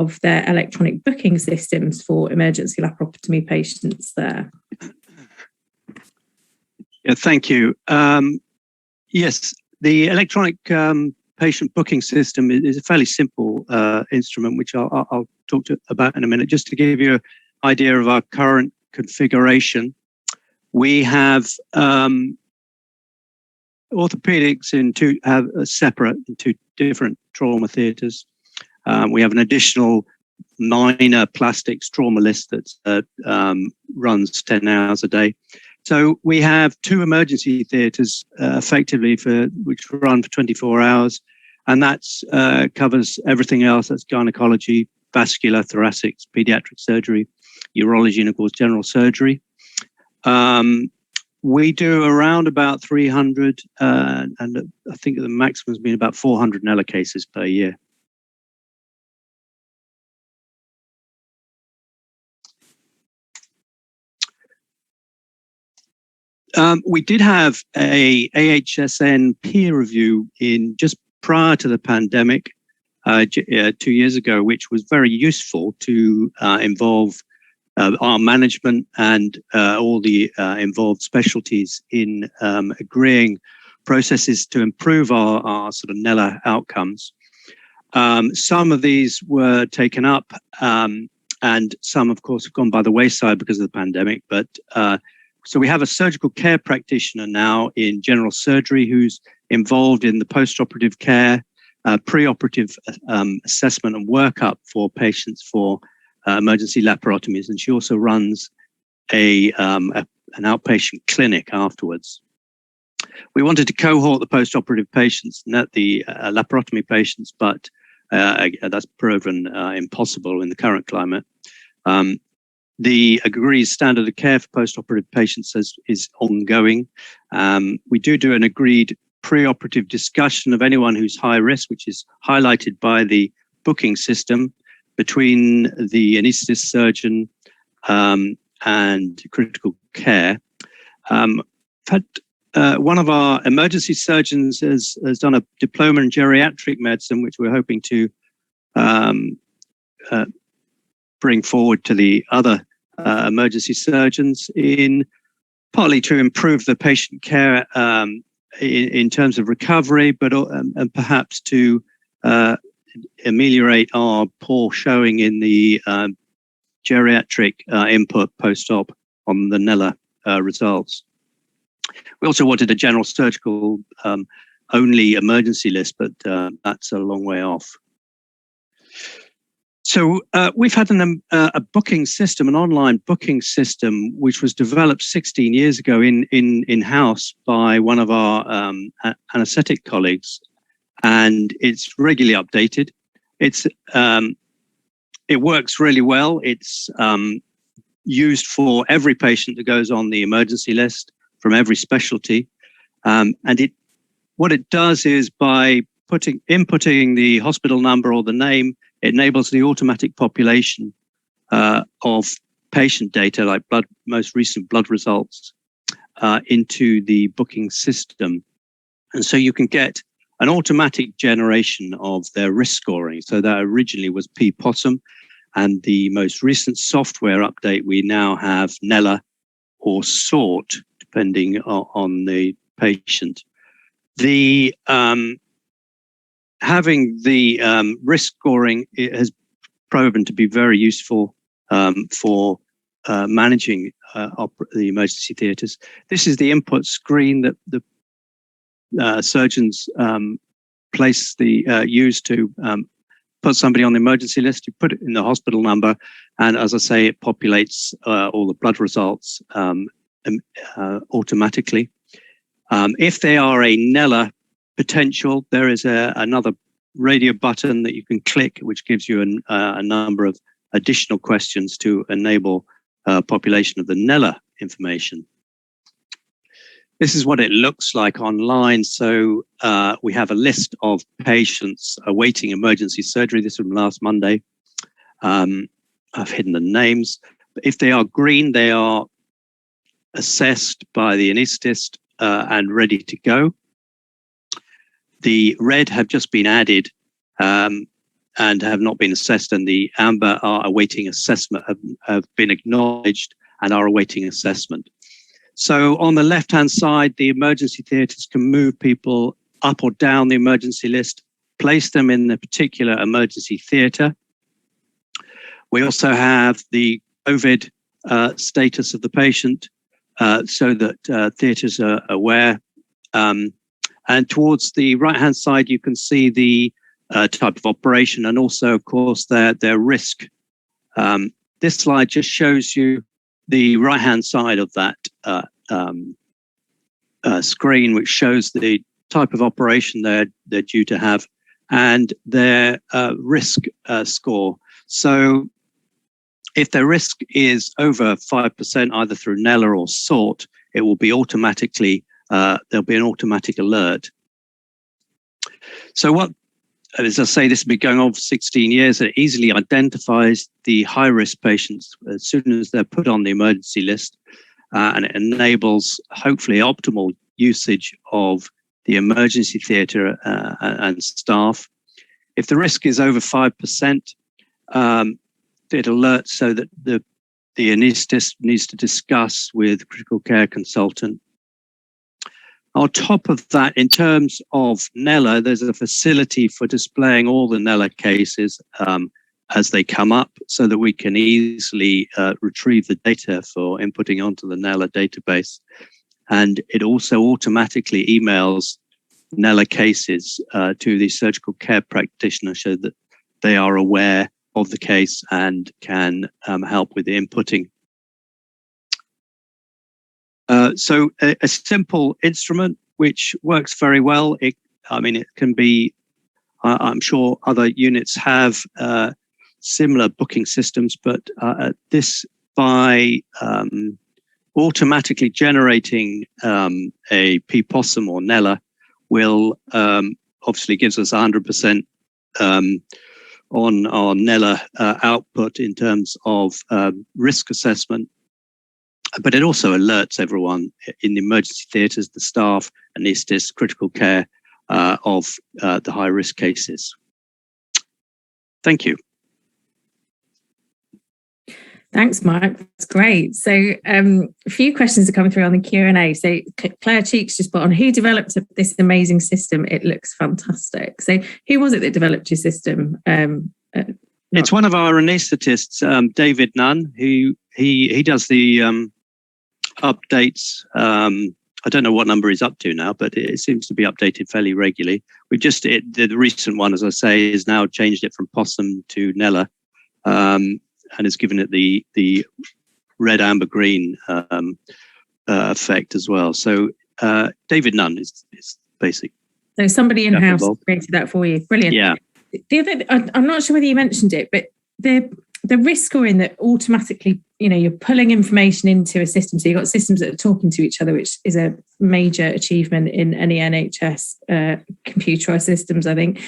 of their electronic booking systems for emergency laparotomy patients there. Yeah, thank you. Yes, the electronic patient booking system is a fairly simple instrument, which I'll talk about in a minute. Just to give you an idea of our current configuration, we have orthopedics separate in two different trauma theatres. We have an additional minor plastics trauma list that runs 10 hours a day. So we have two emergency theatres effectively which run for 24 hours, and that covers everything else. That's gynecology, vascular, thoracics, paediatric surgery, urology, and of course general surgery. We do around about 300, and I think the maximum has been about 400 NELA cases per year. We did have a Hsn Peer review just prior to the pandemic 2 years ago, which was very useful to involve our management and all the involved specialties in agreeing processes to improve our sort of NELA outcomes. Some of these were taken up, and some, of course, have gone by the wayside because of the pandemic. But so we have a surgical care practitioner now in general surgery who's involved in the post-operative care, pre-operative assessment and workup for patients for emergency laparotomies, and she also runs an outpatient clinic afterwards. We wanted to cohort the post-operative patients, not the laparotomy patients, but that's proven impossible in the current climate. The agreed standard of care for post-operative patients is ongoing. We do an agreed pre-operative discussion of anyone who's high risk, which is highlighted by the booking system between the anaesthetist surgeon and critical care. In fact, one of our emergency surgeons has done a diploma in geriatric medicine, which we're hoping to bring forward to the other emergency surgeons, in partly to improve the patient care in terms of recovery, but and perhaps to ameliorate our poor showing in the geriatric input post-op on the NELA results. We also wanted a general surgical only emergency list, but that's a long way off. So we've had a booking system, an online booking system, which was developed 16 years ago in-house by one of our anaesthetic colleagues, and it's regularly updated. It works really well. It's used for every patient that goes on the emergency list from every specialty, and what it does is by inputting the hospital number or the name, it enables the automatic population of patient data, like most recent blood results, into the booking system. And so you can get an automatic generation of their risk scoring. So that originally was P-POSSUM, and the most recent software update, we now have NELA or SORT, depending on the patient. Having the risk scoring, it has proven to be very useful for managing the emergency theatres. This is the input screen that the surgeons use to put somebody on the emergency list. You put it in the hospital number, and as I say, it populates all the blood results automatically. If they are a NELA potential, there is another radio button that you can click, which gives you a number of additional questions to enable population of the NELA information. This is what it looks like online. So we have a list of patients awaiting emergency surgery. This was from last Monday. I've hidden the names. If they are green, they are assessed by the anaesthetist and ready to go. The red have just been added. and have not been assessed, and the amber are awaiting assessment, have been acknowledged and are awaiting assessment. So on the left-hand side, the emergency theatres can move people up or down the emergency list, place them in the particular emergency theatre. We also have the COVID status of the patient, so that theatres are aware. And towards the right-hand side, you can see the type of operation, and also, of course, their risk. This slide just shows you the right-hand side of that screen, which shows the type of operation they're due to have and their risk score. So if their risk is over 5%, either through NELA or SORT, it will be automatically, there'll be an automatic alert. So what, as I say, this has been going on for 16 years. It easily identifies the high-risk patients as soon as they're put on the emergency list, and it enables, hopefully, optimal usage of the emergency theatre and staff. If the risk is over 5%, it alerts so that the anaesthetist needs to discuss with critical care consultant. On top of that, in terms of NELA, there's a facility for displaying all the NELA cases as they come up, so that we can easily retrieve the data for inputting onto the NELA database. And it also automatically emails NELA cases to the surgical care practitioner, so that they are aware of the case and can help with the inputting. So a simple instrument which works very well. It can be, I'm sure other units have similar booking systems, but this, by automatically generating a PPOSM or NELA, will obviously gives us 100% on our NELA output in terms of risk assessment. But it also alerts everyone in the emergency theatres, the staff, anaesthetists, critical care of the high-risk cases. Thank you. Thanks, Mark. That's great. So a few questions are coming through on the Q&A. So Claire Cheeks just put on, who developed this amazing system? It looks fantastic. So who was it that developed your system? It's one of our anaesthetists, David Nunn, who he does the updates. I don't know what number he's up to now, but it seems to be updated fairly regularly. The recent one, as I say, is now changed it from POSM to NELA, and has given it the red, amber, green effect as well. So David Nunn is basic. So somebody in-house created that for you. Brilliant. Yeah. The other, I'm not sure whether you mentioned it, but the risk scoring that automatically, you're pulling information into a system. So you've got systems that are talking to each other, which is a major achievement in any NHS computerized systems, I think.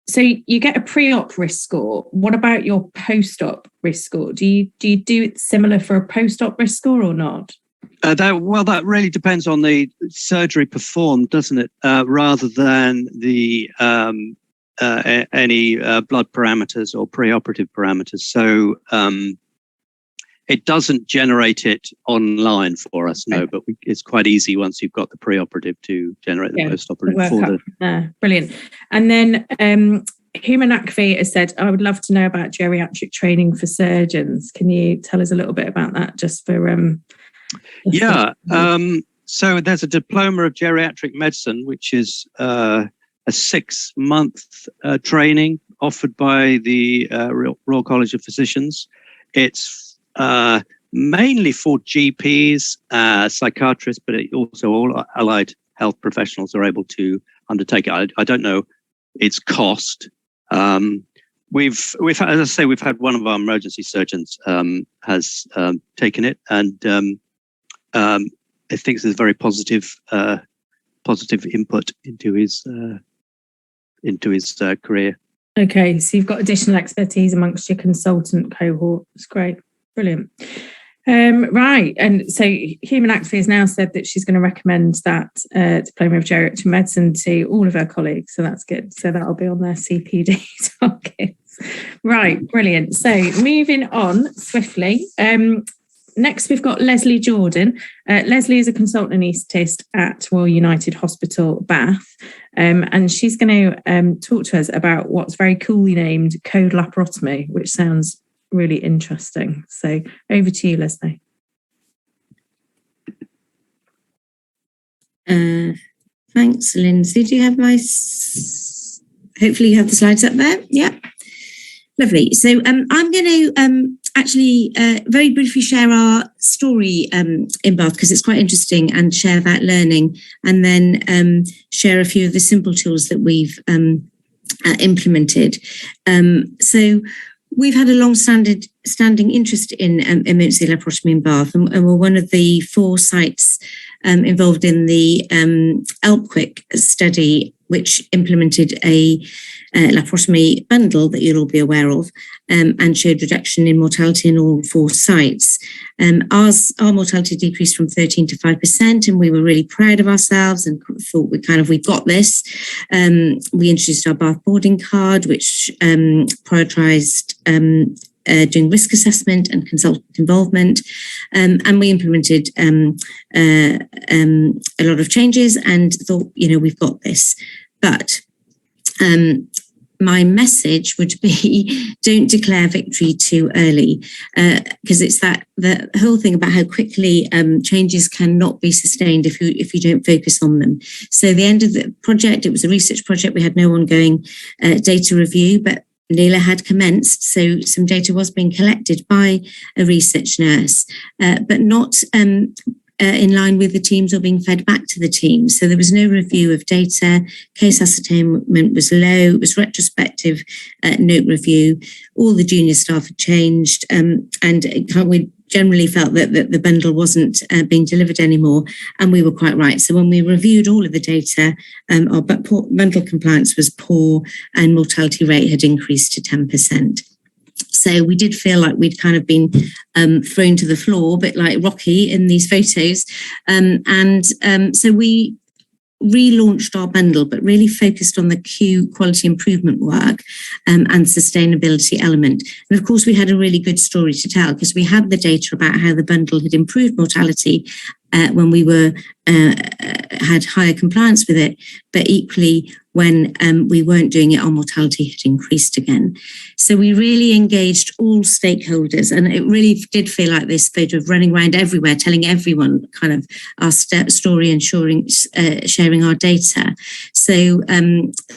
So you get a pre-op risk score. What about your post-op risk score? Do you do it similar for a post-op risk score or not? That really depends on the surgery performed, doesn't it? Rather than the any blood parameters or pre-operative parameters. So it doesn't generate it online for us, no, but it's quite easy once you've got the pre-operative to generate the post-operative for the... Brilliant. And then Human Akvi has said, I would love to know about geriatric training for surgeons. Can you tell us a little bit about that just for... So there's a Diploma of Geriatric Medicine, which is a 6-month training offered by the Royal College of Physicians. It's mainly for GPs, psychiatrists, but also all allied health professionals are able to undertake it. I don't know its cost. We've had, as I say, we've had one of our emergency surgeons has taken it, and I think there's very positive input into his career. Okay, so you've got additional expertise amongst your consultant cohort. It's great. Brilliant. Right, and so Human Activity has now said that she's going to recommend that Diploma of Geriatric Medicine to all of her colleagues, so that's good. So that'll be on their CPD targets. Right, brilliant. So moving on swiftly. Next, we've got Leslie Jordan. Leslie is a consultant anaesthetist at Royal United Hospital, Bath, and she's going to talk to us about what's very coolly named code laparotomy, which sounds really interesting. So over to you, Leslie. Thanks, Lindsay. Do you have my... Hopefully you have the slides up there. Yeah. Lovely. So I'm going to actually very briefly share our story in Bath, because it's quite interesting, and share that learning, and then share a few of the simple tools that we've implemented. So we've had a long-standing interest in emergency laparotomy in Bath, and we're one of the 4 sites involved in the ELPQUIC study, which implemented a laparotomy bundle that you'll all be aware of, and showed reduction in mortality in all 4 sites. Our mortality decreased from 13 to 5%, and we were really proud of ourselves and thought we've got this. We introduced our Bath boarding card, which prioritised doing risk assessment and consultant involvement, and we implemented a lot of changes and thought, we've got this. But my message would be, don't declare victory too early, because it's the whole thing about how quickly changes cannot be sustained if you don't focus on them. So the end of the project, it was a research project. We had no ongoing data review, but Neela had commenced, so some data was being collected by a research nurse, but not in line with the teams or being fed back to the teams. So there was no review of data, case ascertainment was low, it was retrospective note review, all the junior staff had changed, and we generally felt that the bundle wasn't being delivered anymore, and we were quite right. So when we reviewed all of the data, our bundle compliance was poor and mortality rate had increased to 10%. So we did feel like we'd kind of been thrown to the floor, a bit like Rocky in these photos. So we relaunched our bundle, but really focused on the Q quality improvement work and sustainability element. And of course, we had a really good story to tell, because we had the data about how the bundle had improved mortality when we had higher compliance with it, but equally when we weren't doing it, our mortality had increased again. So we really engaged all stakeholders, and it really did feel like this photo of running around everywhere, telling everyone kind of our story and sharing our data. So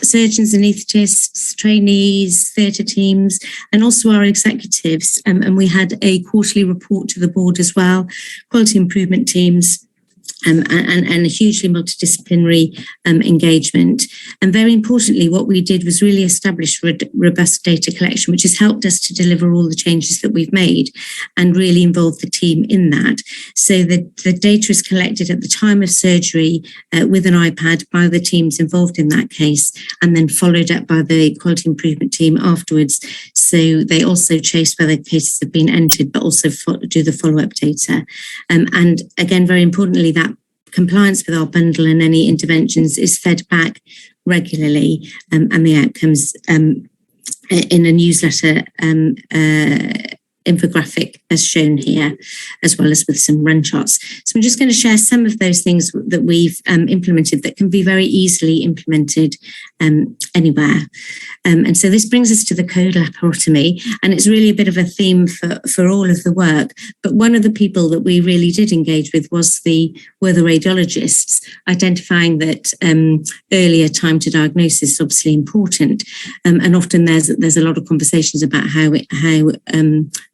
surgeons, anaesthetists, trainees, theatre teams, and also our executives. And we had a quarterly report to the board as well, quality improvement teams, and a hugely multidisciplinary engagement. And very importantly, what we did was really establish robust data collection, which has helped us to deliver all the changes that we've made and really involve the team in that. So the data is collected at the time of surgery with an iPad by the teams involved in that case, and then followed up by the quality improvement team afterwards. So they also chase whether cases have been entered, but also do the follow-up data. And again, very importantly, that compliance with our bundle and any interventions is fed back regularly, and the outcomes in a newsletter infographic as shown here, as well as with some run charts. So I'm just going to share some of those things that we've implemented that can be very easily implemented anywhere. And so this brings us to the code laparotomy, and it's really a bit of a theme for all of the work. But one of the people that we really did engage with were the radiologists, identifying that earlier time to diagnosis is obviously important, and often there's a lot of conversations about how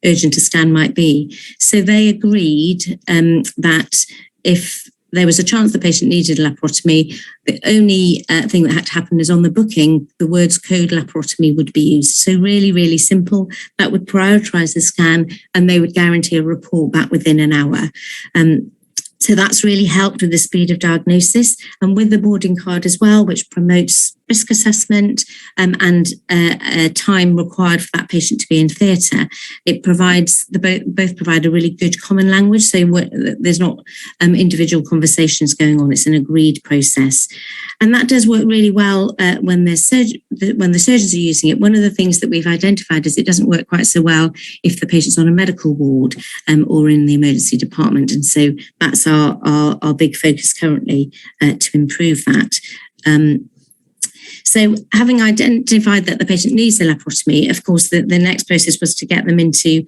urgent a scan might be. So they agreed that if there was a chance the patient needed a laparotomy, the only thing that had to happen is on the booking, the words code laparotomy would be used. So really, really simple. That would prioritise the scan, and they would guarantee a report back within an hour. So that's really helped with the speed of diagnosis, and with the boarding card as well, which promotes risk assessment and time required for that patient to be in theatre, it provides both provide a really good common language. So there's not individual conversations going on. It's an agreed process, and that does work really well when the surgeons are using it. One of the things that we've identified is it doesn't work quite so well if the patient's on a medical ward or in the emergency department, and so that's our big focus currently to improve that. So having identified that the patient needs a laparotomy, of course, the next process was to get them into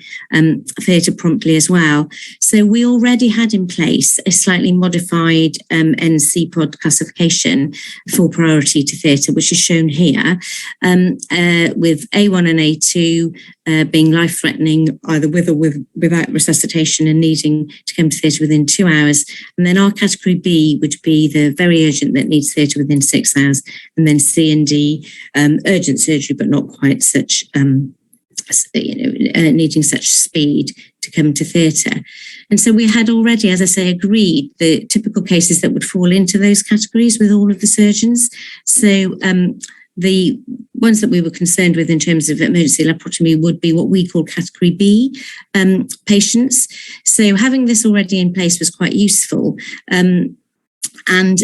theatre promptly as well. So we already had in place a slightly modified NCPOD classification for priority to theatre, which is shown here, with A1 and A2 being life-threatening, either with or without resuscitation and needing to come to theatre within 2 hours. And then our category B would be the very urgent that needs theatre within 6 hours, and then C and D, urgent surgery, but not quite such, needing such speed to come to theatre. And so we had already, as I say, agreed the typical cases that would fall into those categories with all of the surgeons. So the ones that we were concerned with in terms of emergency laparotomy would be what we call category B patients. So having this already in place was quite useful.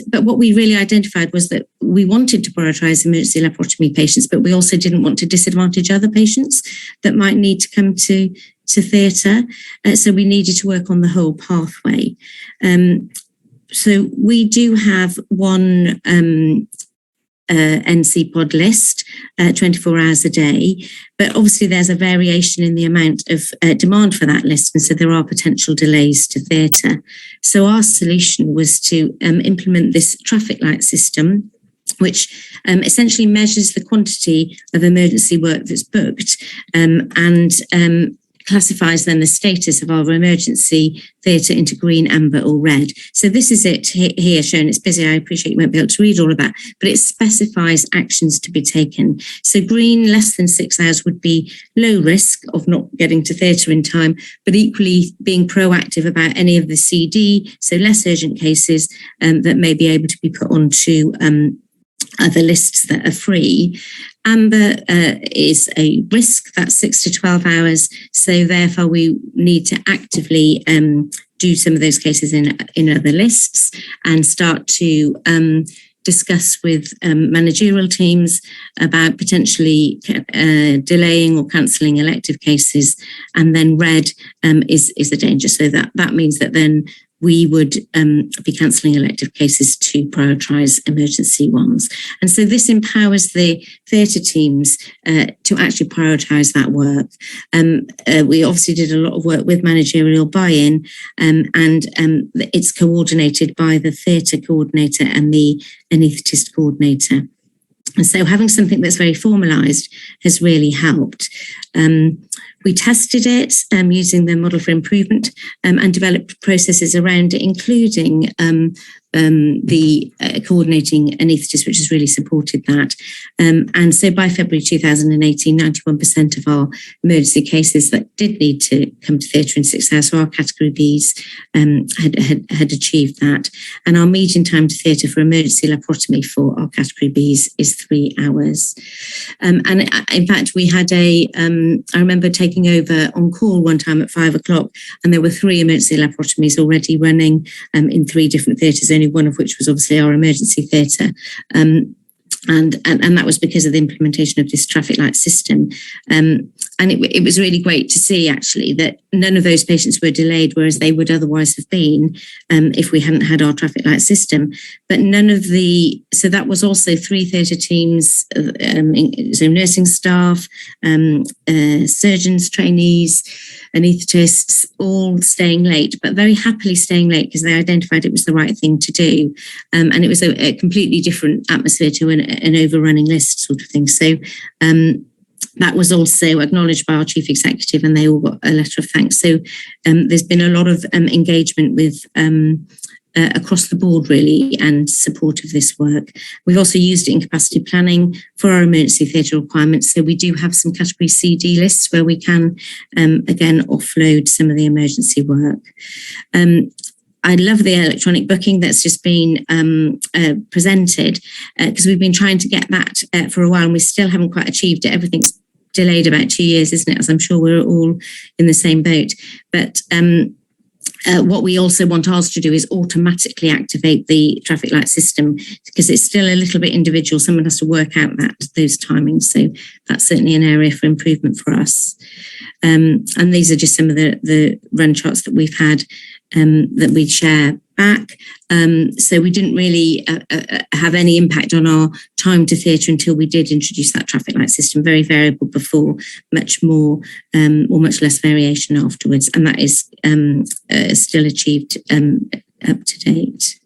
But what we really identified was that we wanted to prioritise emergency laparotomy patients, but we also didn't want to disadvantage other patients that might need to come to theatre. So we needed to work on the whole pathway. So we do have one NCPOD list 24 hours a day, but obviously there's a variation in the amount of demand for that list, and so there are potential delays to theatre. So our solution was to implement this traffic light system, which essentially measures the quantity of emergency work that's booked and classifies then the status of our emergency theatre into green, amber or red. So this is it here shown. It's busy. I appreciate you won't be able to read all of that, but it specifies actions to be taken. So green, less than 6 hours, would be low risk of not getting to theatre in time, but equally being proactive about any of the CD, so less urgent cases that may be able to be put onto other lists that are free. Amber is a risk, that's 6 to 12 hours. So therefore we need to actively do some of those cases in other lists and start to discuss with managerial teams about potentially delaying or cancelling elective cases. And then red is a danger. So that means that then we would be cancelling elective cases to prioritise emergency ones. And so this empowers the theatre teams to actually prioritise that work. We obviously did a lot of work with managerial buy-in, and it's coordinated by the theatre coordinator and the anaesthetist coordinator. And so having something that's very formalised has really helped. We tested it using the model for improvement and developed processes around it, including the coordinating anaesthetist, which has really supported that. And so by February 2018, 91% of our emergency cases that did need to come to theatre in 6 hours, so our category Bs had achieved that. And our median time to theatre for emergency laparotomy for our category Bs is 3 hours. And in fact, we had I remember taking over on call one time at 5 o'clock, and there were 3 emergency laparotomies already running in 3 different theatres, only one of which was obviously our emergency theatre. And that was because of the implementation of this traffic light system. And it was really great to see, actually, that none of those patients were delayed, whereas they would otherwise have been if we hadn't had our traffic light system. But so that was also 3 theatre teams, so nursing staff, surgeons, trainees, anaesthetists, all staying late, but very happily staying late because they identified it was the right thing to do. And it was a completely different atmosphere to an overrunning list sort of thing. So that was also acknowledged by our chief executive, and they all got a letter of thanks. So there's been a lot of engagement with across the board, really, and support of this work. We've also used it in capacity planning for our emergency theatre requirements. So we do have some category CD lists where we can, again, offload some of the emergency work. I love the electronic booking that's just been presented, because we've been trying to get that for a while and we still haven't quite achieved it. Everything's delayed about 2 years, isn't it? As I'm sure we're all in the same boat. But what we also want ours to do is automatically activate the traffic light system, because it's still a little bit individual. Someone has to work out those timings. So that's certainly an area for improvement for us. And these are just some of the run charts that we've had that we share back. So we didn't really have any impact on our time to theatre until we did introduce that traffic light system. Very variable before, much more or much less variation afterwards. And that is still achieved up to date.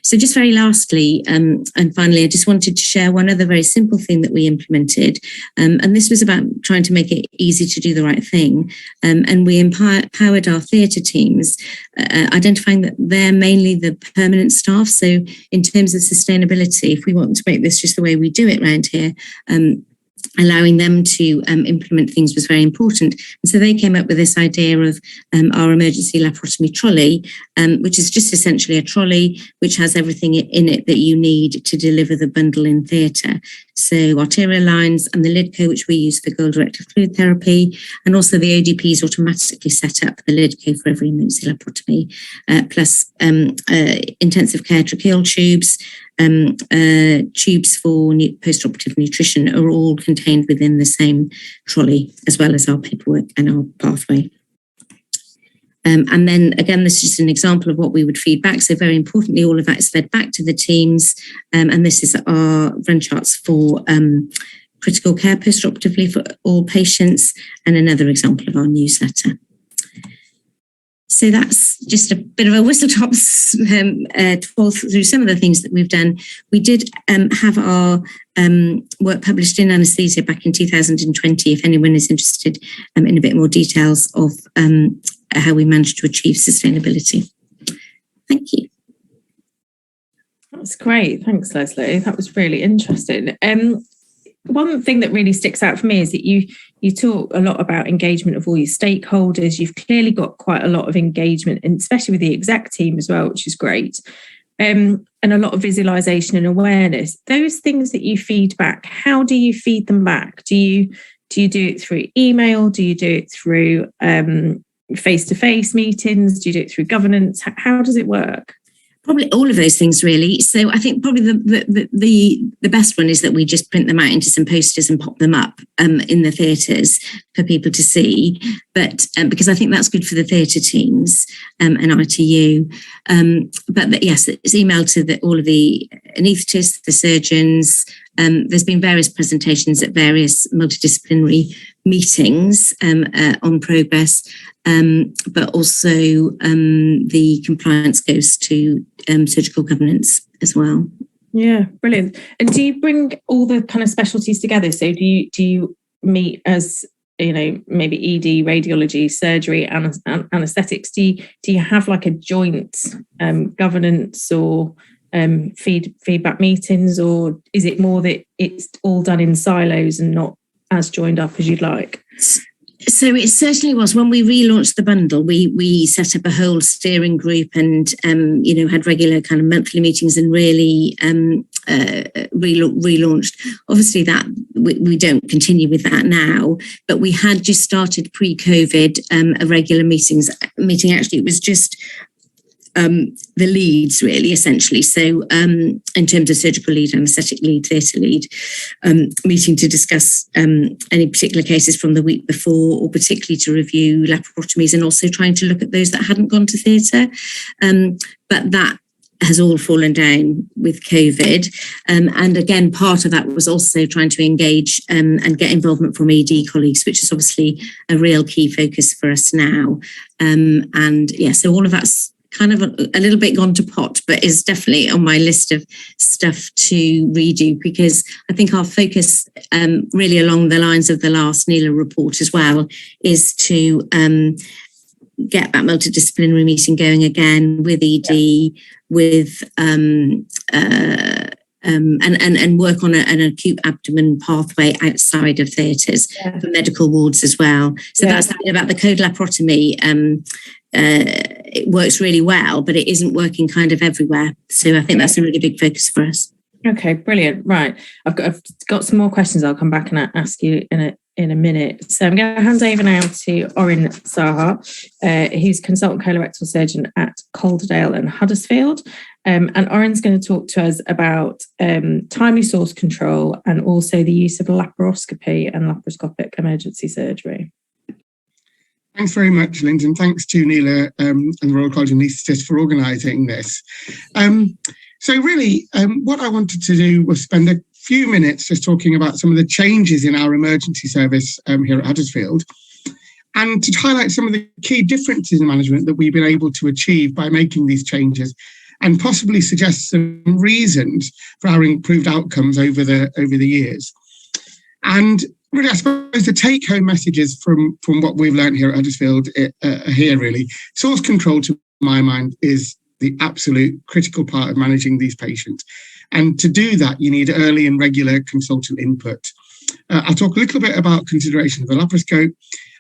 So just very lastly, and finally, I just wanted to share one other very simple thing that we implemented. And this was about trying to make it easy to do the right thing. And we empowered our theatre teams, identifying that they're mainly the permanent staff. So in terms of sustainability, if we want to make this just the way we do it around here, allowing them to implement things was very important. And so they came up with this idea of our emergency laparotomy trolley, which is just essentially a trolley which has everything in it that you need to deliver the bundle in theatre. So arterial lines and the LIDCO, which we use for goal-directed fluid therapy, and also the ODP is automatically set up, the LIDCO for every emergency laparotomy, plus intensive care tracheal tubes, tubes for post-operative nutrition are all contained within the same trolley, as well as our paperwork and our pathway. And then again, this is just an example of what we would feed back. So very importantly, all of that is fed back to the teams. And this is our run charts for critical care post-operatively for all patients, and another example of our newsletter. So that's just a bit of a whistle-top to fall through some of the things that we've done. We did have our work published in anaesthesia back in 2020, if anyone is interested in a bit more details of how we managed to achieve sustainability. Thank you. That's great. Thanks, Leslie. That was really interesting. One thing that really sticks out for me is that you talk a lot about engagement of all your stakeholders. You've clearly got quite a lot of engagement, and especially with the exec team as well, which is great. And a lot of visualization and awareness. Those things that you feed back, how do you feed them back? Do you do it through email? Do you do it through face-to-face meetings? Do you do it through governance? How does it work? Probably all of those things, really. So I think probably the best one is that we just print them out into some posters and pop them up in the theatres for people to see. But because I think that's good for the theatre teams and ITU. But yes, it's emailed to all of the anaesthetists, the surgeons. There's been various presentations at various multidisciplinary meetings on progress, but also the compliance goes to surgical governance as well. Yeah, brilliant. And do you bring all the kind of specialties together? So do you meet as, maybe ED, radiology, surgery, anaesthetics? Do you have like a joint governance or feedback meetings, or is it more that it's all done in silos and not as joined up as you'd like? So it certainly was. When we relaunched the bundle, we set up a whole steering group and had regular kind of monthly meetings and really relaunched. Obviously that we don't continue with that now, but we had just started pre-COVID a regular meeting. Actually, it was just the leads, really, essentially. So in terms of surgical lead, anaesthetic lead, theatre lead, meeting to discuss any particular cases from the week before, or particularly to review laparotomies, and also trying to look at those that hadn't gone to theatre. But that has all fallen down with COVID. And again, part of that was also trying to engage and get involvement from ED colleagues, which is obviously a real key focus for us now. So all of that's kind of a little bit gone to pot, but is definitely on my list of stuff to redo, because I think our focus really along the lines of the last NELA report as well is to get that multidisciplinary meeting going again with ED, with and work on an acute abdomen pathway outside of theatres for medical wards as well. So that's about the code laparotomy. it works really well, but it isn't working kind of everywhere. So I think that's a really big focus for us. Okay, brilliant. Right, I've got some more questions. I'll come back and ask you in a minute. So I'm going to hand over now to Orin Saha, who's consultant colorectal surgeon at Calderdale and Huddersfield. And Orin's going to talk to us about timely source control and also the use of laparoscopy and laparoscopic emergency surgery. Thanks very much, Linda, and thanks to Neela and the Royal College of Anaesthetists for organising this. So really, what I wanted to do was spend a few minutes just talking about some of the changes in our emergency service here at Huddersfield, and to highlight some of the key differences in management that we've been able to achieve by making these changes, and possibly suggest some reasons for our improved outcomes over the years. And really, I suppose the take-home messages from what we've learned here at Huddersfield here really. Source control, to my mind, is the absolute critical part of managing these patients. And to do that, you need early and regular consultant input. I'll talk a little bit about consideration of the laparoscope.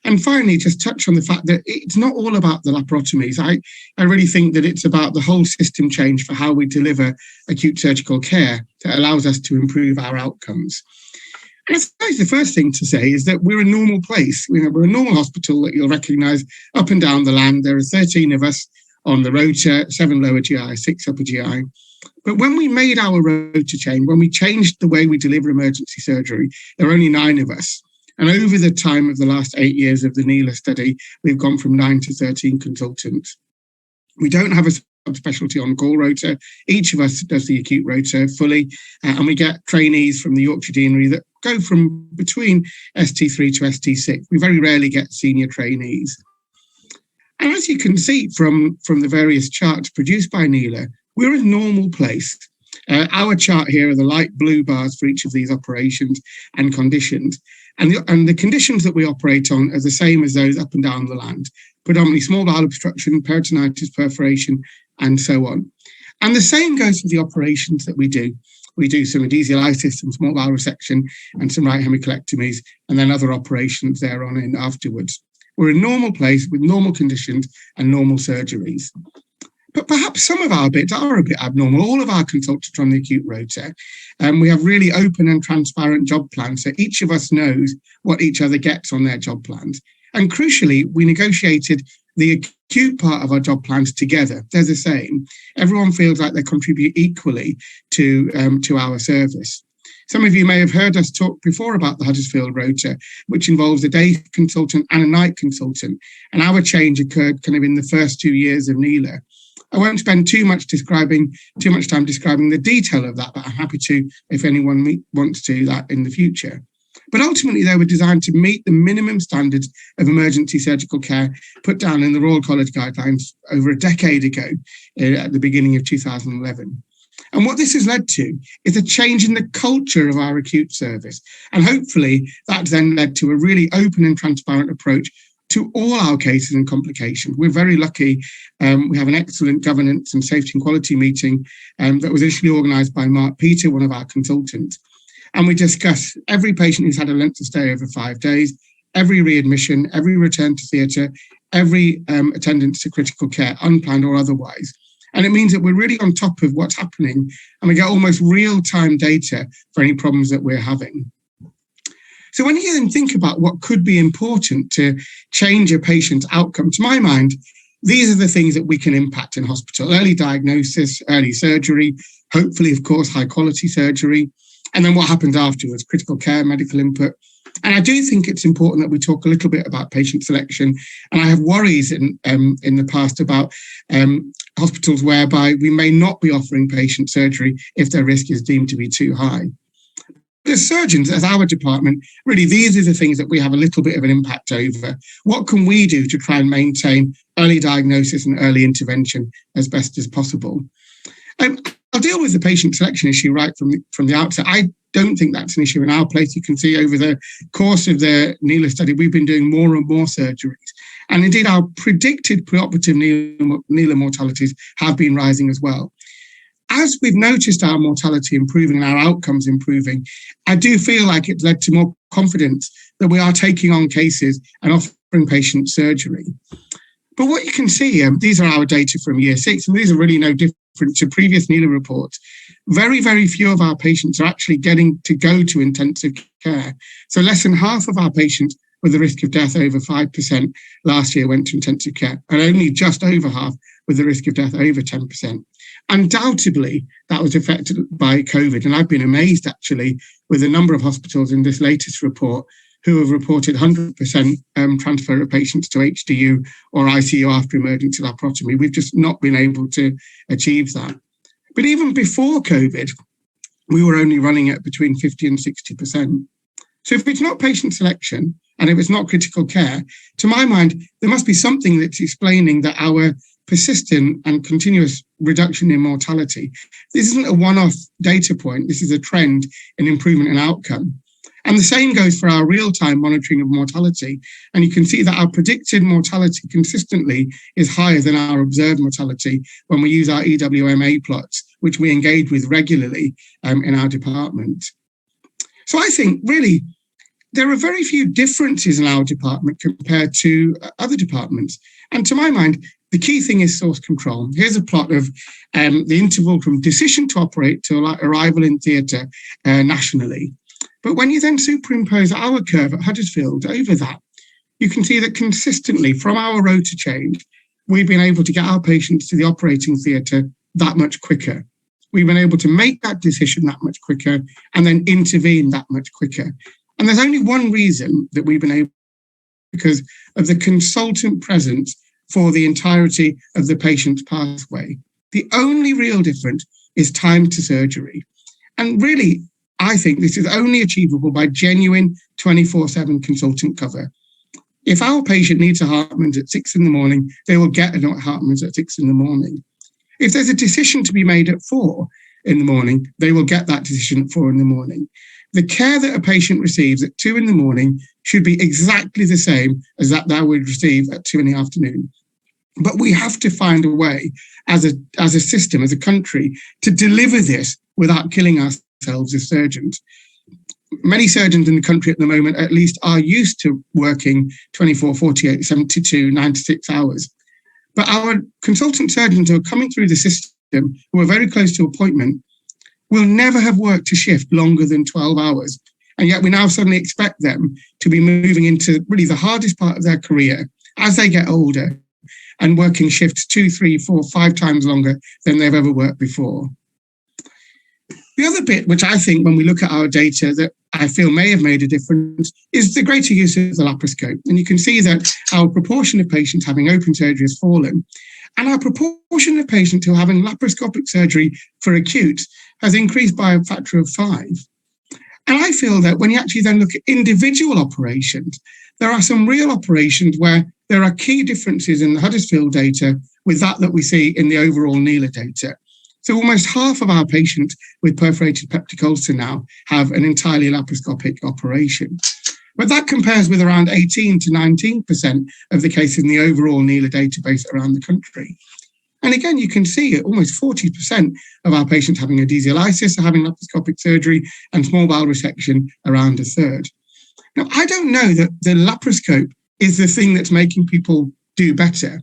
And finally, just touch on the fact that it's not all about the laparotomies. I really think that it's about the whole system change for how we deliver acute surgical care that allows us to improve our outcomes. And I suppose the first thing to say is that we're a normal place. We're a normal hospital that you'll recognise up and down the land. There are 13 of us on the rota, 7 lower GI, 6 upper GI. But when we made our rota change, when we changed the way we deliver emergency surgery, there were only 9 of us. And over the time of the last 8 years of the Neela study, we've gone from 9 to 13 consultants. We don't have a subspecialty on call rota. Each of us does the acute rota fully, and we get trainees from the Yorkshire Deanery that go from between ST3 to ST6. We very rarely get senior trainees. And as you can see from the various charts produced by Neela, we're a normal place. Our chart here are the light blue bars for each of these operations and conditions. And the conditions that we operate on are the same as those up and down the land, predominantly small bowel obstruction, peritonitis, perforation, and so on. And the same goes for the operations that we do. We do some adhesiolitis, some small bowel resection, and some right hemicolectomies, and then other operations thereon in afterwards. We're a normal place with normal conditions and normal surgeries. But perhaps some of our bits are a bit abnormal. All of our consultants are on the acute rota. We have really open and transparent job plans, so each of us knows what each other gets on their job plans. And crucially, we negotiated the acute part of our job plans together. They're the same. Everyone feels like they contribute equally to our service. Some of you may have heard us talk before about the Huddersfield rota, which involves a day consultant and a night consultant. And our change occurred kind of in the first 2 years of Neela. I won't spend too much time describing the detail of that, but I'm happy to if anyone wants to do that in the future. But ultimately, they were designed to meet the minimum standards of emergency surgical care put down in the Royal College guidelines over a decade ago, at the beginning of 2011. And what this has led to is a change in the culture of our acute service. And hopefully that's then led to a really open and transparent approach to all our cases and complications. We're very lucky. We have an excellent governance and safety and quality meeting that was initially organised by Mark Peter, one of our consultants. And we discuss every patient who's had a length of stay over 5 days, every readmission, every return to theatre, every attendance to critical care, unplanned or otherwise. And it means that we're really on top of what's happening, and we get almost real-time data for any problems that we're having. So when you then think about what could be important to change a patient's outcome, to my mind, these are the things that we can impact in hospital. Early diagnosis, early surgery, hopefully, of course, high-quality surgery, and then what happens afterwards, critical care, medical input. And I do think it's important that we talk a little bit about patient selection. And I have worries in the past about hospitals whereby we may not be offering patient surgery if their risk is deemed to be too high. As surgeons, as our department, really these are the things that we have a little bit of an impact over. What can we do to try and maintain early diagnosis and early intervention as best as possible? I'll deal with the patient selection issue right from the outset. I don't think that's an issue in our place. You can see over the course of the Neela study, we've been doing more and more surgeries. And indeed, our predicted preoperative Neela mortalities have been rising as well. As we've noticed our mortality improving and our outcomes improving, I do feel like it's led to more confidence that we are taking on cases and offering patient surgery. But what you can see, these are our data from year 6, and these are really no different to previous NELA reports. Very, very few of our patients are actually getting to go to intensive care. So less than half of our patients with a risk of death over 5% last year went to intensive care, and only just over half with the risk of death over 10%. Undoubtedly, that was affected by COVID. And I've been amazed, actually, with a number of hospitals in this latest report who have reported 100% transfer of patients to HDU or ICU after emergency laparotomy. We've just not been able to achieve that. But even before COVID, we were only running at between 50 and 60%. So if it's not patient selection and if it's not critical care, to my mind, there must be something that's explaining that our persistent and continuous reduction in mortality, this isn't a one-off data point, this is a trend in improvement in outcome. And the same goes for our real-time monitoring of mortality. And you can see that our predicted mortality consistently is higher than our observed mortality when we use our EWMA plots, which we engage with regularly in our department. So I think really there are very few differences in our department compared to other departments. And to my mind, the key thing is source control. Here's a plot of the interval from decision to operate to arrival in theatre nationally. But when you then superimpose our curve at Huddersfield over that, you can see that consistently from our rota change, we've been able to get our patients to the operating theatre that much quicker. We've been able to make that decision that much quicker and then intervene that much quicker. And there's only one reason that we've been able, because of the consultant presence for the entirety of the patient's pathway. The only real difference is time to surgery. And really, I think this is only achievable by genuine 24/7 consultant cover. If our patient needs a Hartman's at 6 a.m, they will get a Hartman's at 6 a.m. If there's a decision to be made at 4 a.m, they will get that decision at 4 a.m. The care that a patient receives at 2 a.m. should be exactly the same as that they would receive at 2 p.m. But we have to find a way as a system, as a country, to deliver this without killing ourselves as surgeons. Many surgeons in the country at the moment at least are used to working 24, 48, 72, 96 hours. But our consultant surgeons who are coming through the system, who are very close to appointment, will never have worked a shift longer than 12 hours. And yet we now suddenly expect them to be moving into really the hardest part of their career as they get older and working shifts 2, 3, 4, 5 times longer than they've ever worked before. The other bit, which I think when we look at our data that I feel may have made a difference, is the greater use of the laparoscope. And you can see that our proportion of patients having open surgery has fallen. And our proportion of patients who are having laparoscopic surgery for acute has increased by a factor of 5. And I feel that when you actually then look at individual operations, there are some real operations where there are key differences in the Huddersfield data with that we see in the overall NELA data. So almost half of our patients with perforated peptic ulcer now have an entirely laparoscopic operation. But that compares with around 18 to 19% of the cases in the overall NELA database around the country. And again, you can see almost 40% of our patients having adhesiolisis are having laparoscopic surgery and small bowel resection around a third. Now, I don't know that the laparoscope is the thing that's making people do better.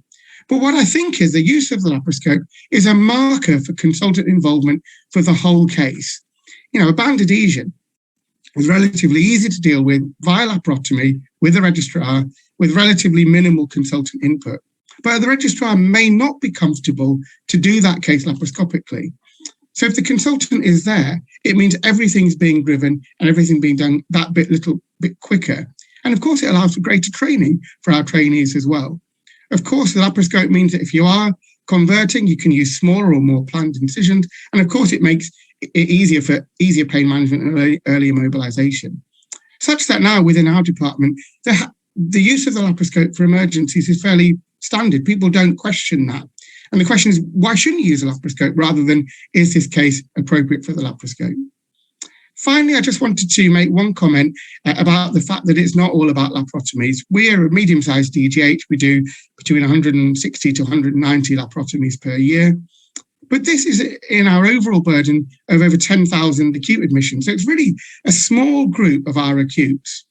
But what I think is the use of the laparoscope is a marker for consultant involvement for the whole case. You know, a band adhesion is relatively easy to deal with via laparotomy with the registrar with relatively minimal consultant input. But the registrar may not be comfortable to do that case laparoscopically. So if the consultant is there, it means everything's being driven and everything being done that little bit quicker. And of course, it allows for greater training for our trainees as well. Of course, the laparoscope means that if you are converting, you can use smaller or more planned incisions. And of course, it makes it easier for pain management and early immobilization. Such that now within our department, the use of the laparoscope for emergencies is fairly standard. People don't question that. And the question is, why shouldn't you use a laparoscope rather than, is this case appropriate for the laparoscope? Finally, I just wanted to make one comment about the fact that it's not all about laparotomies. We're a medium-sized DGH. We do between 160 to 190 laparotomies per year. But this is in our overall burden of over 10,000 acute admissions. So it's really a small group of our acutes.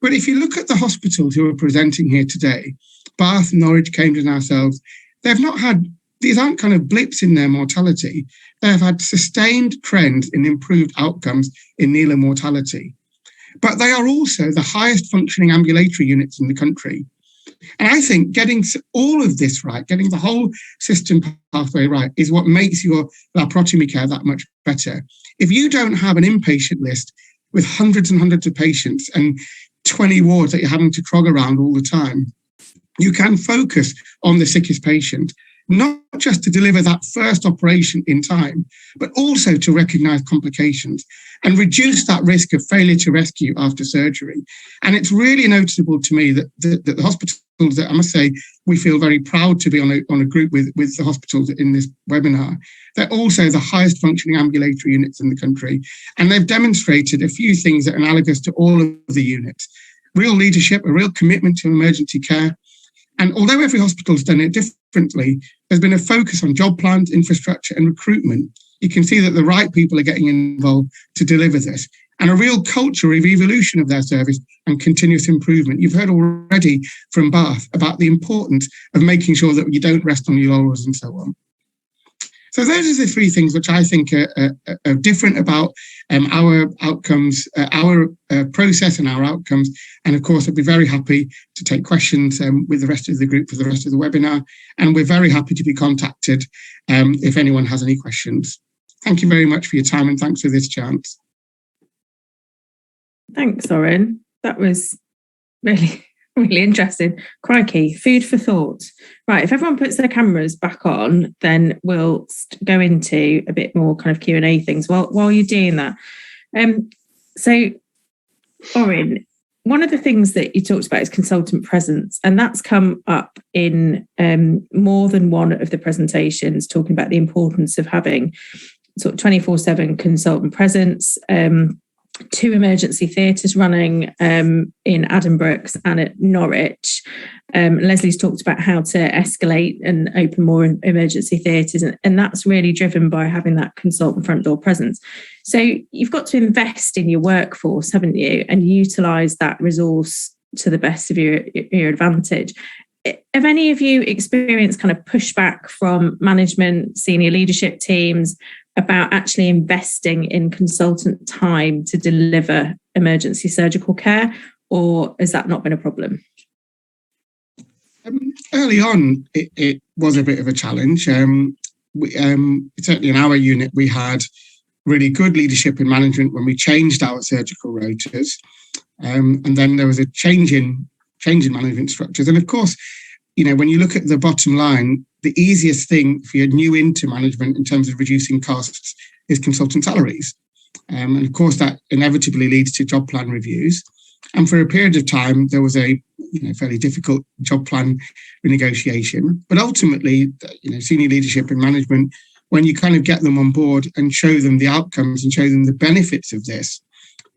But if you look at the hospitals who are presenting here today, Bath, Norwich, Cambridge and ourselves, they've not had, these aren't kind of blips in their mortality. They've had sustained trends in improved outcomes in Neela mortality. But they are also the highest functioning ambulatory units in the country. And I think getting all of this right, getting the whole system pathway right, is what makes your laparotomy care that much better. If you don't have an inpatient list with hundreds and hundreds of patients and 20 wards that you're having to trog around all the time, you can focus on the sickest patient, not just to deliver that first operation in time, but also to recognise complications and reduce that risk of failure to rescue after surgery. And it's really noticeable to me that the hospitals that, I must say, we feel very proud to be on a group with the hospitals in this webinar. They're also the highest functioning ambulatory units in the country. And they've demonstrated a few things that are analogous to all of the units. Real leadership, a real commitment to emergency care. And although every hospital's done it differently, there's been a focus on job plans, infrastructure and recruitment. You can see that the right people are getting involved to deliver this, and a real culture of evolution of their service and continuous improvement. You've heard already from Bath about the importance of making sure that you don't rest on your laurels and so on. So those are the three things which I think are different about our outcomes, our process and our outcomes. And of course, I'd be very happy to take questions with the rest of the group for the rest of the webinar. And we're very happy to be contacted if anyone has any questions. Thank you very much for your time and thanks for this chance. Thanks, Oren. That was really interesting. Crikey, food for thought. Right, if everyone puts their cameras back on, then we'll go into a bit more kind of Q&A things while you're doing that. So, Oren, one of the things that you talked about is consultant presence, and that's come up in more than one of the presentations, talking about the importance of having sort of 24/7 consultant presence. 2 emergency theatres running in Addenbrooke's and at Norwich. Leslie's talked about how to escalate and open more emergency theatres, and that's really driven by having that consultant front door presence. So you've got to invest in your workforce, haven't you, and utilise that resource to the best of your advantage. Have any of you experienced kind of pushback from management, senior leadership teams about actually investing in consultant time to deliver emergency surgical care, or has that not been a problem? Early on, it was a bit of a challenge. Certainly in our unit, we had really good leadership and management when we changed our surgical rotas. And then there was a change in management structures. And of course, you know, when you look at the bottom line, the easiest thing for your new into management in terms of reducing costs is consultant salaries. And of course, that inevitably leads to job plan reviews. And for a period of time, there was a fairly difficult job plan renegotiation. But ultimately, senior leadership and management, when you kind of get them on board and show them the outcomes and show them the benefits of this,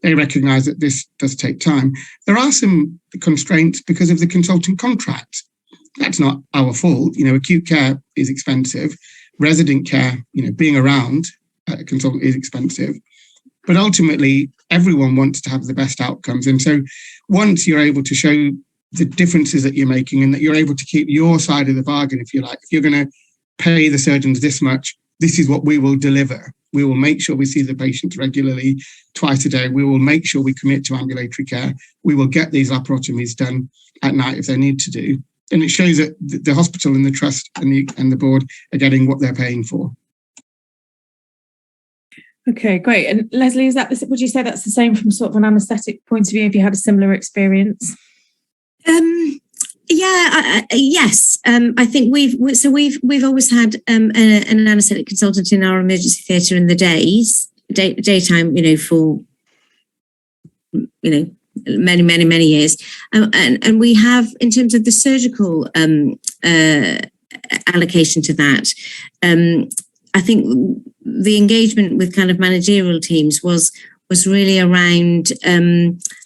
they recognise that this does take time. There are some constraints because of the consultant contract. That's not our fault. Acute care is expensive. Resident care, being around a consultant is expensive. But ultimately, everyone wants to have the best outcomes. And so once you're able to show the differences that you're making and that you're able to keep your side of the bargain, if you like, if you're going to pay the surgeons this much, this is what we will deliver. We will make sure we see the patients regularly, twice a day. We will make sure we commit to ambulatory care. We will get these laparotomies done at night if they need to do. And it shows that the hospital and the trust and the board are getting what they're paying for. Okay, great. And Leslie, would you say that's the same from sort of an anaesthetic point of view? Have you had a similar experience? Yes. I think we've always had an anaesthetic consultant in our emergency theatre in the daytime, for many years, and we have, in terms of the surgical allocation to that, I think the engagement with kind of managerial teams was was really around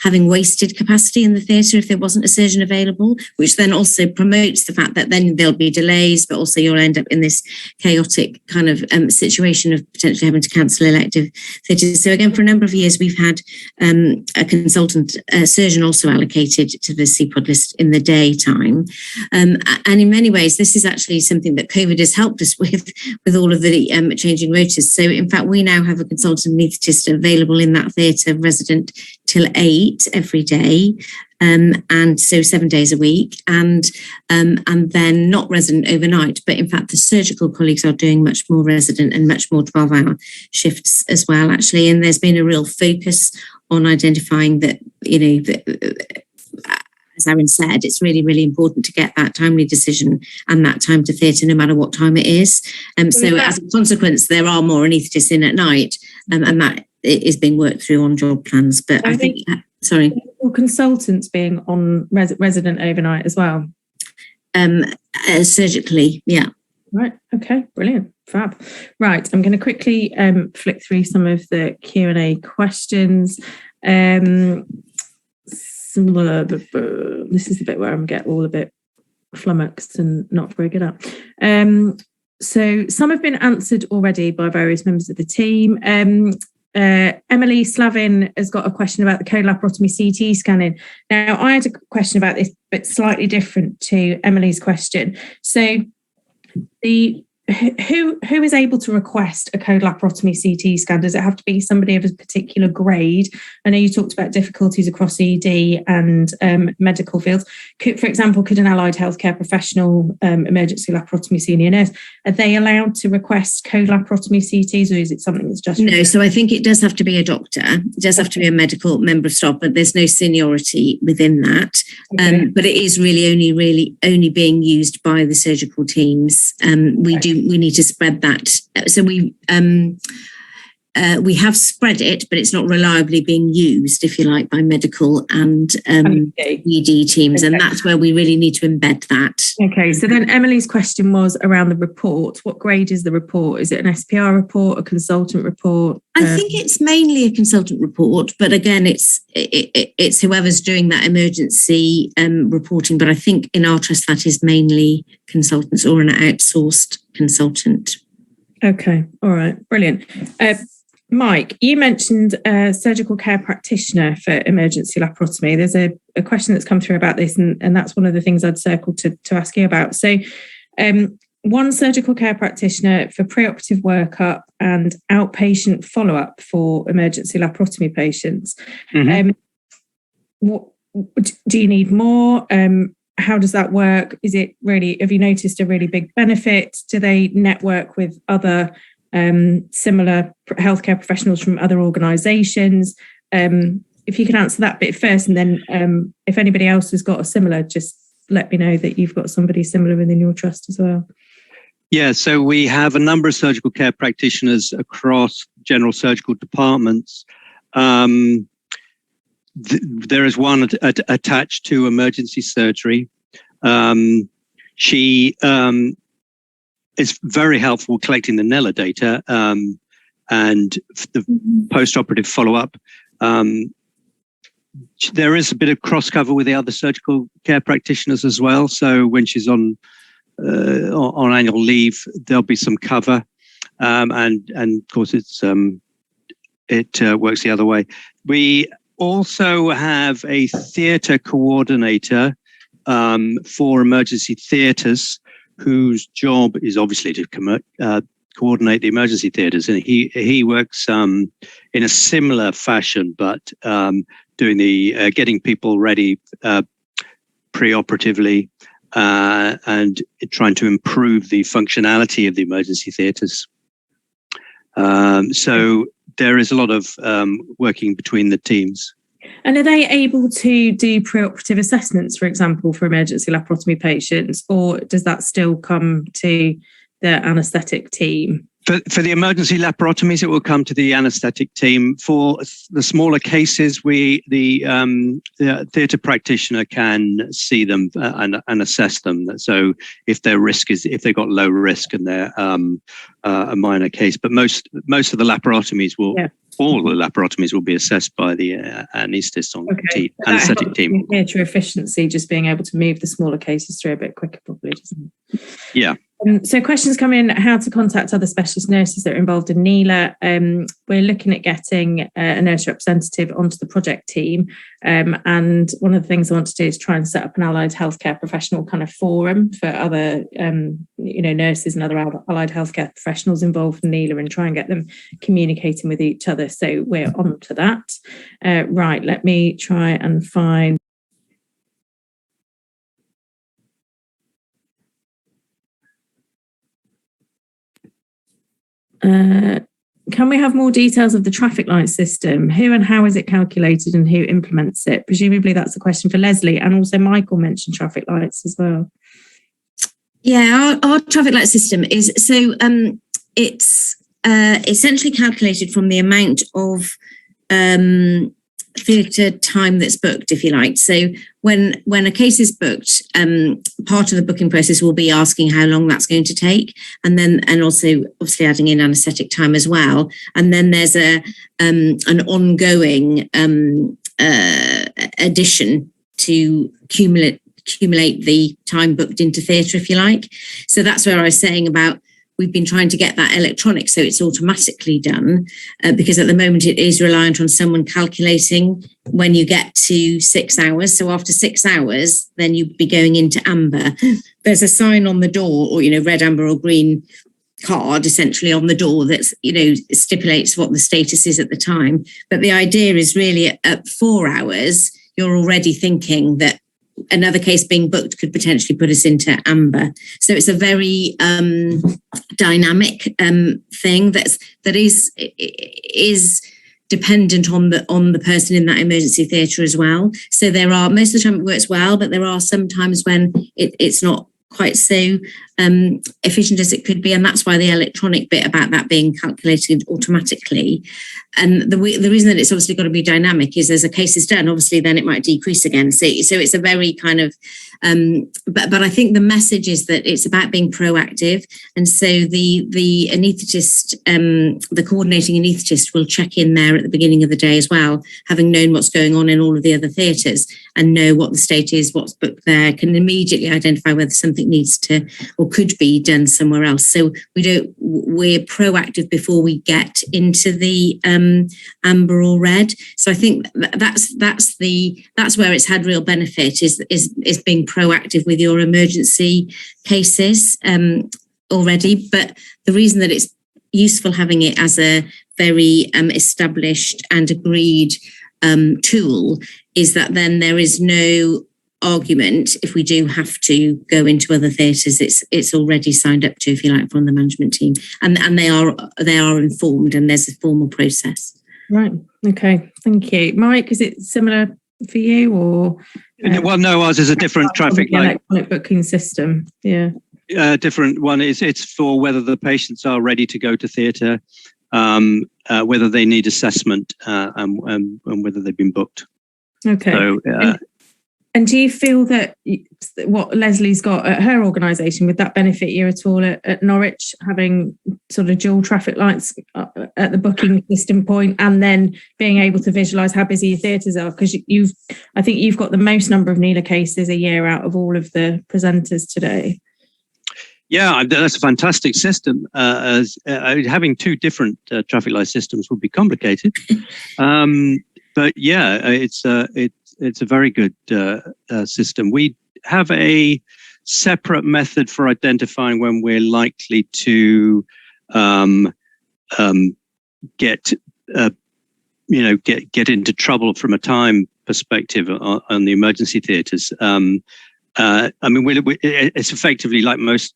having wasted capacity in the theatre if there wasn't a surgeon available, which then also promotes the fact that then there'll be delays, but also you'll end up in this chaotic kind of situation of potentially having to cancel elective theatres. So again, for a number of years, we've had a consultant surgeon also allocated to the CPOD list in the daytime. And in many ways, this is actually something that COVID has helped us with all of the changing rotas. So in fact, we now have a consultant anaesthetist available in that theatre resident till 8 every day. And so 7 days a week, and then not resident overnight, but in fact the surgical colleagues are doing much more resident and much more 12-hour shifts as well, actually. And there's been a real focus on identifying that, as Aaron said, it's really, really important to get that timely decision and that time to theatre, no matter what time it is. So as a consequence, there are more anaesthetists in at night, and that is being worked through on job plans. But I think sorry. Consultants being on resident overnight as well? Surgically, yeah. Right, okay, brilliant, fab. Right, I'm going to quickly flick through some of the Q&A questions. This is the bit where I'm getting all a bit flummoxed and not very good at. So some have been answered already by various members of the team. Emily Slavin has got a question about the colaparotomy CT scanning. Now, I had a question about this, but slightly different to Emily's question. So who is able to request a colaparotomy CT scan? Does it have to be somebody of a particular grade? I know you talked about difficulties across ED and medical fields. For example, could an allied healthcare professional, emergency laparotomy senior nurse, are they allowed to request colaparotomy CTs, or is it something that's just... No, so I think it does have to be a doctor. It does have to be a medical member of staff, but there's no seniority within that. Okay. But it is really only being used by the surgical teams. We need to spread that. So we have spread it, but it's not reliably being used, if you like, by medical and ED teams. Okay. And that's where we really need to embed that. Okay, so then Emily's question was around the report. What grade is the report? Is it an SPR report, a consultant report? I think it's mainly a consultant report, but again, it's whoever's doing that emergency reporting. But I think in our trust that is mainly consultants or an outsourced consultant. Okay, all right, brilliant. Mike, you mentioned a surgical care practitioner for emergency laparotomy. There's a question that's come through about this, and that's one of the things I'd circled to ask you about. So one surgical care practitioner for pre-operative workup and outpatient follow-up for emergency laparotomy patients. Mm-hmm. Do you need more? How does that work? Is it really, have you noticed a really big benefit? Do they network with other similar healthcare professionals from other organisations? If you can answer that bit first, and then if anybody else has got a similar, just let me know that you've got somebody similar within your trust as well. Yeah, so we have a number of surgical care practitioners across general surgical departments. There is one attached to emergency surgery. She is very helpful collecting the NELA data and the post-operative follow-up. There is a bit of cross-cover with the other surgical care practitioners as well. So when she's on annual leave, there'll be some cover, and of course it works the other way. We also have a theatre coordinator for emergency theatres, whose job is obviously to coordinate the emergency theatres, and he works in a similar fashion, but doing the getting people ready pre-operatively and trying to improve the functionality of the emergency theatres. So there is a lot of working between the teams. And are they able to do pre-operative assessments, for example, for emergency laparotomy patients, or does that still come to the anaesthetic team? For the emergency laparotomies, it will come to the anaesthetic team. For the smaller cases, the theatre practitioner can see them and assess them. So if they've got low risk and they're a minor case, but most of the laparotomies all the laparotomies will be assessed by the anaesthetist on anaesthetic team. Theatre efficiency, just being able to move the smaller cases through a bit quicker, probably, doesn't it? Yeah. So questions come in, how to contact other specialist nurses that are involved in NELA. We're looking at getting a nurse representative onto the project team. And one of the things I want to do is try and set up an allied healthcare professional kind of forum for other, nurses and other allied healthcare professionals involved in NELA and try and get them communicating with each other. So we're on to that. Right, let me try and find. Can we have more details of the traffic light system? Who and how is it calculated and who implements it? Presumably that's a question for Leslie, and also Michael mentioned traffic lights as well. Yeah, our traffic light system is, it's essentially calculated from the amount of theatre time that's booked, if you like. So when a case is booked, part of the booking process will be asking how long that's going to take, and also obviously adding in anaesthetic time as well. And then there's an ongoing addition to accumulate the time booked into theatre, if you like. So that's where I was saying about we've been trying to get that electronic so it's automatically done, because at the moment it is reliant on someone calculating when you get to 6 hours. So after 6 hours, then you'd be going into amber. There's a sign on the door, or, red, amber or green card essentially on the door that's, stipulates what the status is at the time. But the idea is really at 4 hours, you're already thinking that another case being booked could potentially put us into amber. So it's a very dynamic thing that is dependent on the person in that emergency theatre as well. So there are, most of the time it works well, but there are some times when it's not quite so efficient as it could be, and that's why the electronic bit about that being calculated automatically. And the reason that it's obviously got to be dynamic is as a case is done, obviously then it might decrease again. So it's a very kind of but I think the message is that it's about being proactive, and so the anaesthetist, the coordinating anaesthetist will check in there at the beginning of the day as well, having known what's going on in all of the other theatres and know what the state is, what's booked there, can immediately identify whether something needs to or could be done somewhere else. So we're proactive before we get into the amber or red. So I think that's where it's had real benefit is being proactive with your emergency cases already. But the reason that it's useful having it as a very established and agreed tool is that then there is no argument if we do have to go into other theatres. It's already signed up to, if you like, from the management team, and they are informed, and there's a formal process. Right. Okay. Thank you, Mike. Is it similar for you, or? Well, no, ours is a different traffic light electronic booking system. Yeah. Different one. It's for whether the patients are ready to go to theatre, whether they need assessment, and whether they've been booked. Okay. So, and do you feel that what Leslie's got at her organisation, would that benefit you at all at Norwich, having sort of dual traffic lights at the booking system point, and then being able to visualise how busy your theatres are? Because I think you've got the most number of NELA cases a year out of all of the presenters today. Yeah, that's a fantastic system. As having two different traffic light systems would be complicated, but yeah, it's a very good system. We have a separate method for identifying when we're likely to get into trouble from a time perspective on the emergency theatres. It's effectively like most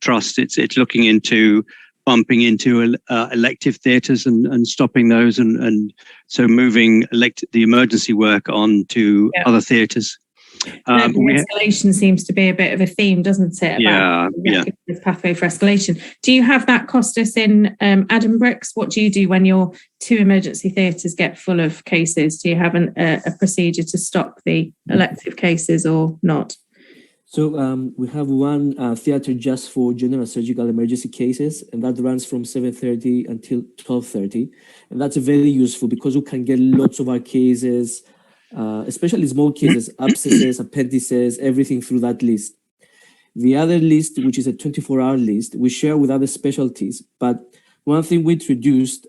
trusts. It's looking into bumping into elective theatres and stopping those, and so moving the emergency work on to other theatres. Escalation seems to be a bit of a theme, doesn't it? About the pathway for escalation. Do you have that, Costas, in Addenbrooke's? What do you do when your 2 emergency theatres get full of cases? Do you have a procedure to stop the elective cases or not? So we have one theatre just for general surgical emergency cases, and that runs from 7:30 until 12:30. And that's very useful because we can get lots of our cases, especially small cases, abscesses, appendices, everything through that list. The other list, which is a 24-hour list, we share with other specialties. But one thing we introduced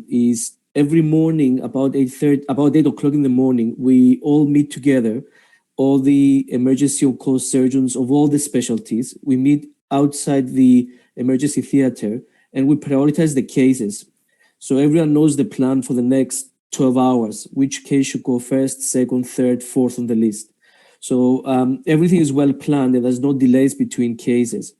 is every morning about 8 o'clock in the morning, we all meet together, all the emergency on-call surgeons of all the specialties. We meet outside the emergency theater and we prioritize the cases. So everyone knows the plan for the next 12 hours, which case should go first, second, third, fourth on the list. So everything is well planned and there's no delays between cases.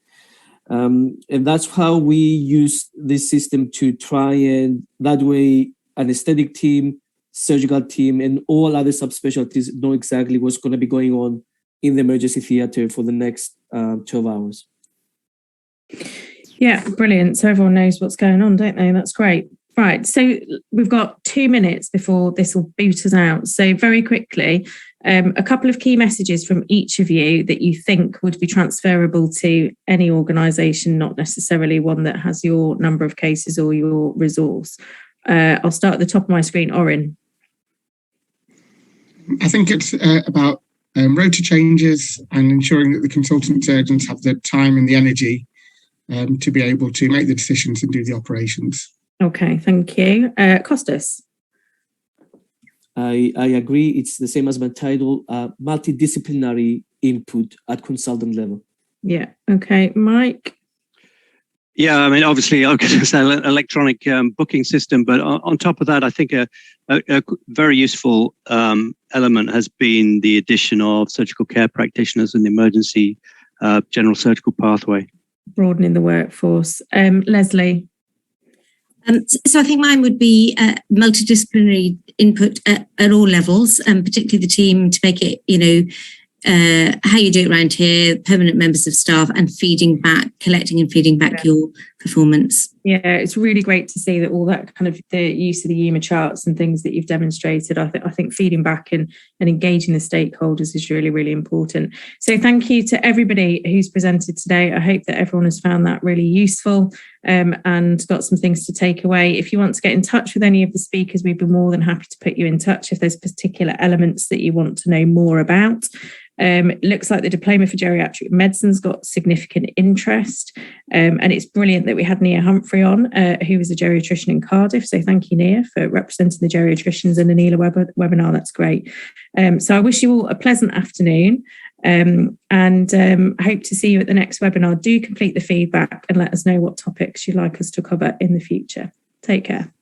And that's how we use this system to try and that way anesthetic team, surgical team, and all other subspecialties know exactly what's going to be going on in the emergency theatre for the next 12 hours. Yeah, brilliant. So everyone knows what's going on, don't they? That's great. Right, so we've got 2 minutes before this will boot us out. So very quickly, a couple of key messages from each of you that you think would be transferable to any organisation, not necessarily one that has your number of cases or your resource. I'll start at the top of my screen. Orin. I think it's about rota changes and ensuring that the consultant surgeons have the time and the energy to be able to make the decisions and do the operations. Okay, thank you. Costas? I agree. It's the same as my title, multidisciplinary input at consultant level. Yeah, okay. Mike? Yeah, I mean, obviously, I was going to say electronic booking system, but on top of that, I think a very useful element has been the addition of surgical care practitioners in the emergency general surgical pathway. Broadening the workforce. Leslie? So I think mine would be multidisciplinary input at all levels, particularly the team to make it, how you do it around here, permanent members of staff, and collecting and feeding back your performance. Yeah, it's really great to see that all that kind of the use of the UMA charts and things that you've demonstrated. I think feeding back and engaging the stakeholders is really, really important. So thank you to everybody who's presented today. I hope that everyone has found that really useful and got some things to take away. If you want to get in touch with any of the speakers, we'd be more than happy to put you in touch if there's particular elements that you want to know more about. It looks like the Diploma for Geriatric Medicine's got significant interest, and it's brilliant that we had Nia Humphrey on, who is a geriatrician in Cardiff. So thank you, Nia, for representing the geriatricians in the Neela webinar. That's great. So I wish you all a pleasant afternoon and hope to see you at the next webinar. Do complete the feedback and let us know what topics you'd like us to cover in the future. Take care.